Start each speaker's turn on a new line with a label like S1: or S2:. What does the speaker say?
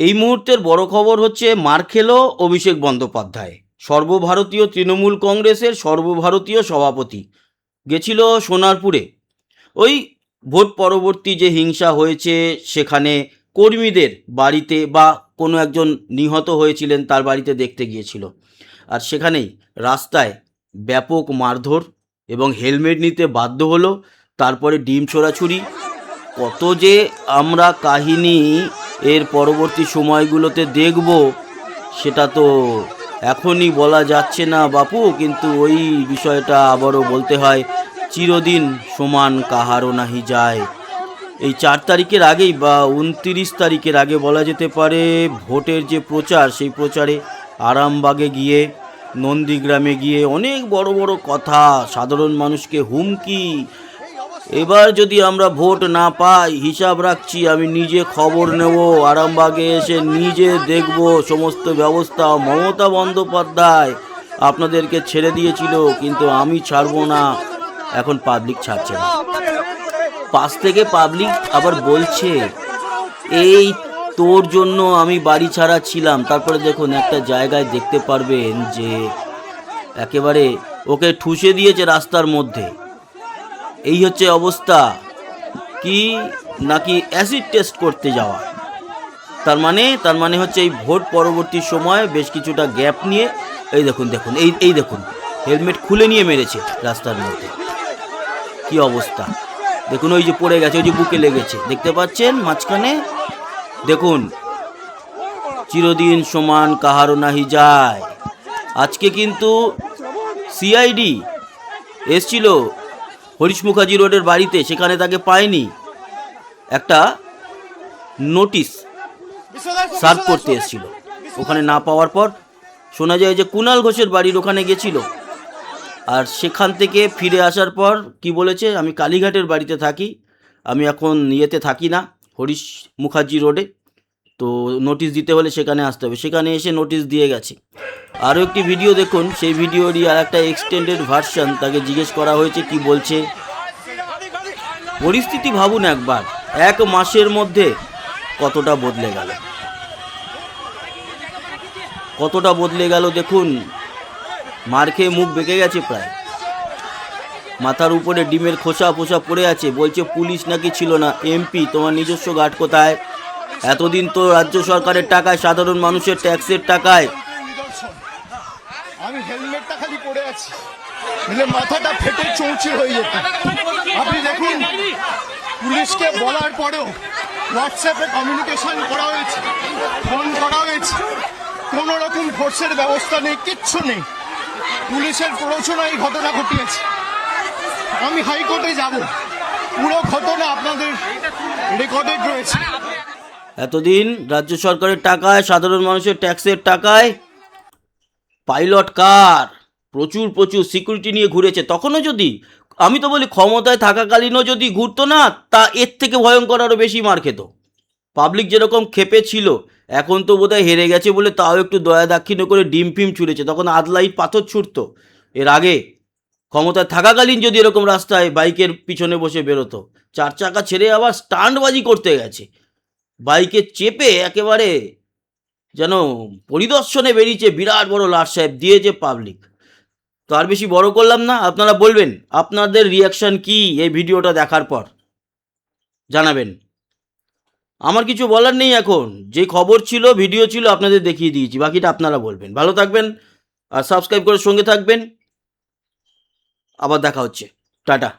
S1: এই মুহূর্তের বড় খবর হচ্ছে মার খেলো অভিষেক বন্দ্যোপাধ্যায়, সর্বভারতীয় তৃণমূল কংগ্রেসের সর্বভারতীয় সভাপতি। গেছিল সোনারপুরে। ওই ভোট পরবর্তী যে হিংসা হয়েছে সেখানে কর্মীদের বাড়িতে, বা কোনো একজন নিহত হয়েছিলেন তার বাড়িতে দেখতে গিয়েছিল। আর সেখানেই রাস্তায় ব্যাপক মারধর এবং হেলমেট নিতে বাধ্য হলো, তারপরে ডিম ছোড়াছুরি। কত যে আমরা কাহিনী এর পরবর্তী সময়গুলোতে দেখব সেটা তো এখনই বলা যাচ্ছে না বাপু, কিন্তু ওই বিষয়টা আবারও বলতে হয়, চিরদিন সমান কাহারও নাহি যায়। এই 4 তারিখের আগেই বা 29 তারিখের আগে বলা যেতে পারে ভোটের যে প্রচার, সেই প্রচারে আরামবাগে গিয়ে, নন্দীগ্রামে গিয়ে অনেক বড় বড় কথা, সাধারণ মানুষকে হুমকি। এবার যদি আমরা ভোট না পাই, হিসাব রাখছি আমি নিজে খবর নেব, আরামবাগে এসে নিজে দেখব সমস্ত ব্যবস্থা। মমতা বন্দ্যোপাধ্যায় আপনাদেরকে ছেড়ে দিয়েছিল, কিন্তু আমি ছাড়বো না। এখন পাবলিক ছাড়ছে না। পাশ থেকে পাবলিক আবার বলছে, এই তোর জন্য আমি বাড়ি ছাড়া ছিলাম। তারপরে দেখুন একটা জায়গায় দেখতে পারবেন যে একেবারে ওকে ঠুসে দিয়েছে রাস্তার মধ্যে। এই হচ্ছে অবস্থা। কি নাকি অ্যাসিড টেস্ট করতে যাওয়া। তার মানে হচ্ছে এই ভোট পরবর্তী সময় বেশ কিছুটা গ্যাপ নিয়ে, এই দেখুন দেখুন এই দেখুন হেলমেট খুলে নিয়ে মেরেছে রাস্তার মধ্যে। কি অবস্থা দেখুন, ওই যে পড়ে গেছে, ওই যে বুকে লেগেছে, দেখতে পাচ্ছেন মাঝখানে। দেখুন, চিরদিন সমান কাহারও নাহি যায়। আজকে কিন্তু সিআইডি এসছিল হরিশ মুখার্জি রোডের বাড়িতে, সেখানে তাকে পায়নি। একটা নোটিশ সার্ভ করতে এসেছিল, ওখানে না পাওয়ার পর শোনা যায় যে কুণাল ঘোষের বাড়ির ওখানে গেছিল। আর সেখান থেকে ফিরে আসার পর কি বলেছে, আমি কালীঘাটের বাড়িতে থাকি, আমি এখন ইয়েতে থাকি না, হরিশ মুখার্জি রোডে, তো নোটিশ দিতে হলে সেখানে আসতে হবে। সেখানে এসে নোটিশ দিয়ে গেছে। আরও একটি ভিডিও দেখুন, সেই ভিডিওরই আর একটা এক্সটেন্ডেড ভার্সন। তাকে জিজ্ঞেস করা হয়েছে, কি বলছে। পরিস্থিতি ভাবুন একবার, 1 মাসের মধ্যে কতটা বদলে গেল, কতটা বদলে গেল দেখুন। মার খেয়ে মুখ বেঁকে গেছে প্রায়, মাথার উপরে ডিমের খোসা ফোসা পড়ে আছে। বলছে পুলিশ নাকি ছিল না। এমপি, তোমার নিজস্ব গার্ড কোথায়? এতদিন তো রাজ্য সরকারের টাকায়, সাধারণ মানুষের ট্যাক্সের টাকায়।
S2: আমি হেলমেটটা খালি পরে আছি, মাথাটা ফেটে চৌচি হয়ে যেত। আপনি দেখুন, পুলিশকে বলার পরেও হোয়াটসঅ্যাপে কমিউনিকেশন করা হয়েছে, ফোন করা হয়েছে, কোনো রকম ফোর্সের ব্যবস্থা নেই, কিচ্ছু নেই। পুলিশের প্ররোচনায় এই ঘটনা ঘটিয়েছে। আমি হাইকোর্টে যাব, পুরো ঘটনা আপনাদের রেকর্ডেড রয়েছে।
S1: এতদিন রাজ্য সরকারের টাকায়, সাধারণ মানুষের ট্যাক্সের টাকায় পাইলট কার প্রচুর প্রচুর সিকিউরিটি নিয়ে ঘুরেছে। তখনও যদি, আমি তো বলি ক্ষমতায় থাকাকালীনও যদি ঘুরতো না, তা এর থেকে ভয়ঙ্কর আরও বেশি মার খেত। পাবলিক যেরকম ক্ষেপে ছিল, এখন তো বোধহয় হেরে গেছে বলে তাও একটু দয়া দাক্ষিণ্য করে ডিম ফিম ছুঁড়েছে। তখন আদলাইট পাথর ছুটতো। এর আগে ক্ষমতায় থাকাকালীন যদি এরকম রাস্তায় বাইকের পিছনে বসে বেরোতো, 4 চাকা ছেড়ে আবার স্টান্টবাজি করতে গেছে, বাইকে চেপে একেবারে যেন পরিদর্শনে বেরিয়েছে, বিরাট বড় লাট সাহেব দিয়েছে পাবলিক। তো আর বেশি বড় করলাম না, আপনারা বলবেন আপনাদের রিয়াকশান কি এই ভিডিওটা দেখার পর, জানাবেন। আমার কিছু বলার নেই এখন, যে খবর ছিল, ভিডিও ছিল, আপনাদের দেখিয়ে দিয়েছি, বাকিটা আপনারা বলবেন। ভালো থাকবেন আর সাবস্ক্রাইব করে সঙ্গে থাকবেন। আবার দেখা হচ্ছে, টাটা।